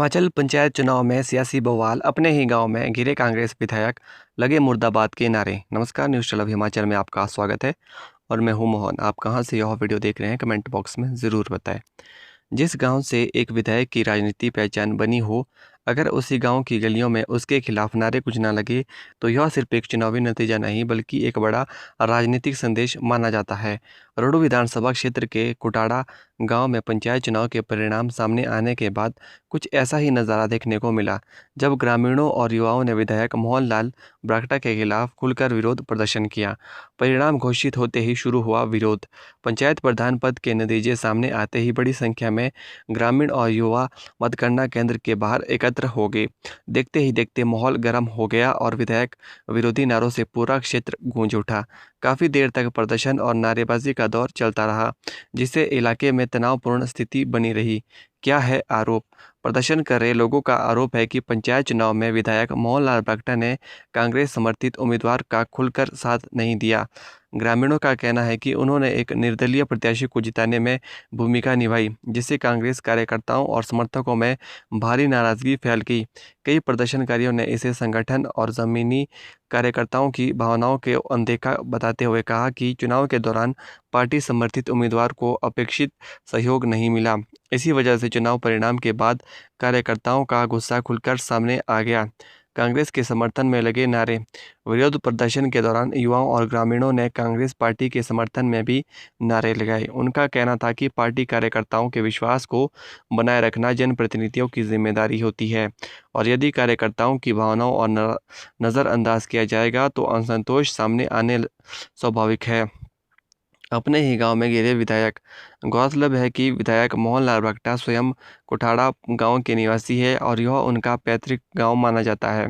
हिमाचल पंचायत चुनाव में सियासी बवाल, अपने ही गांव में घिरे कांग्रेस विधायक, लगे मुर्दाबाद के नारे। नमस्कार, न्यूज़ चैनल हिमाचल में आपका स्वागत है और मैं हूं मोहन। आप कहां से यह वीडियो देख रहे हैं, कमेंट बॉक्स में ज़रूर बताएं। जिस गांव से एक विधायक की राजनीति पहचान बनी हो, अगर उसी गांव की गलियों में उसके खिलाफ नारे गूंजना लगे, तो यह सिर्फ एक चुनावी नतीजा नहीं बल्कि एक बड़ा राजनीतिक संदेश माना जाता है। रोहडू विधानसभा क्षेत्र के कुटाड़ा गांव में पंचायत चुनाव के परिणाम सामने आने के बाद कुछ ऐसा ही नज़ारा देखने को मिला, जब ग्रामीणों और युवाओं ने विधायक मोहन लाल ब्राक्टा के खिलाफ खुलकर विरोध प्रदर्शन किया। परिणाम घोषित होते ही शुरू हुआ विरोध। पंचायत प्रधान पद के नतीजे सामने आते ही बड़ी संख्या में ग्रामीण और युवा मतगणना केंद्र के बाहर एकत्र हो गए। देखते ही देखते माहौल गर्म हो गया और विधायक विरोधी नारों से पूरा क्षेत्र गूंज उठा। काफ़ी देर तक प्रदर्शन और नारेबाजी का दौर चलता रहा, जिससे इलाके में तनावपूर्ण स्थिति बनी रही। क्या है आरोप? प्रदर्शन कर रहे लोगों का आरोप है कि पंचायत चुनाव में विधायक मोहन लाल ब्राक्टा ने कांग्रेस समर्थित उम्मीदवार का खुलकर साथ नहीं दिया। ग्रामीणों का कहना है कि उन्होंने एक निर्दलीय प्रत्याशी को जिताने में भूमिका निभाई, जिससे कांग्रेस कार्यकर्ताओं और समर्थकों में भारी नाराजगी फैल गई। कई प्रदर्शनकारियों ने इसे संगठन और जमीनी कार्यकर्ताओं की भावनाओं के अनदेखा बताते हुए कहा कि चुनाव के दौरान पार्टी समर्थित उम्मीदवार को अपेक्षित सहयोग नहीं मिला। इसी वजह से चुनाव परिणाम के बाद कार्यकर्ताओं का गुस्सा खुलकर सामने आ गया। कांग्रेस के समर्थन में लगे नारे। विरोध प्रदर्शन के दौरान युवाओं और ग्रामीणों ने कांग्रेस पार्टी के समर्थन में भी नारे लगाए। उनका कहना था कि पार्टी कार्यकर्ताओं के विश्वास को बनाए रखना जनप्रतिनिधियों की जिम्मेदारी होती है और यदि कार्यकर्ताओं की भावनाओं और नज़रअंदाज किया जाएगा तो असंतोष सामने आने स्वाभाविक है। अपने ही गांव में घिरे विधायक। गौरतलब है कि विधायक मोहन लाल ब्राक्टा स्वयं कुठाड़ा गांव के निवासी है और यह उनका पैतृक गांव माना जाता है।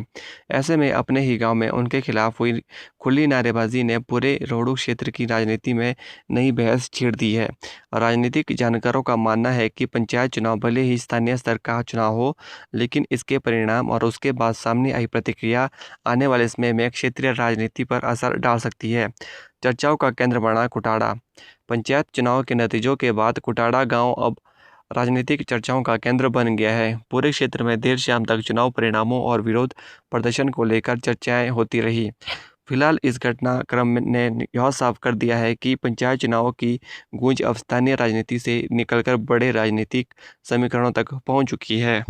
ऐसे में अपने ही गांव में उनके खिलाफ हुई खुली नारेबाजी ने पूरे रोहडू क्षेत्र की राजनीति में नई बहस छेड़ दी है। राजनीतिक जानकारों का मानना है कि पंचायत चुनाव भले ही स्थानीय स्तर का चुनाव हो, लेकिन इसके परिणाम और उसके बाद सामने आई प्रतिक्रिया आने वाले समय में क्षेत्रीय राजनीति पर असर डाल सकती है। चर्चाओं का केंद्र बना कुटाड़ा। पंचायत चुनाव के नतीजों के बाद कुटाड़ा गांव अब राजनीतिक चर्चाओं का केंद्र बन गया है। पूरे क्षेत्र में देर शाम तक चुनाव परिणामों और विरोध प्रदर्शन को लेकर चर्चाएं होती रही। फिलहाल इस घटनाक्रम ने यह साफ कर दिया है कि पंचायत चुनावों की गूंज अब स्थानीय राजनीति से निकलकर बड़े राजनीतिक समीकरणों तक पहुंच चुकी है।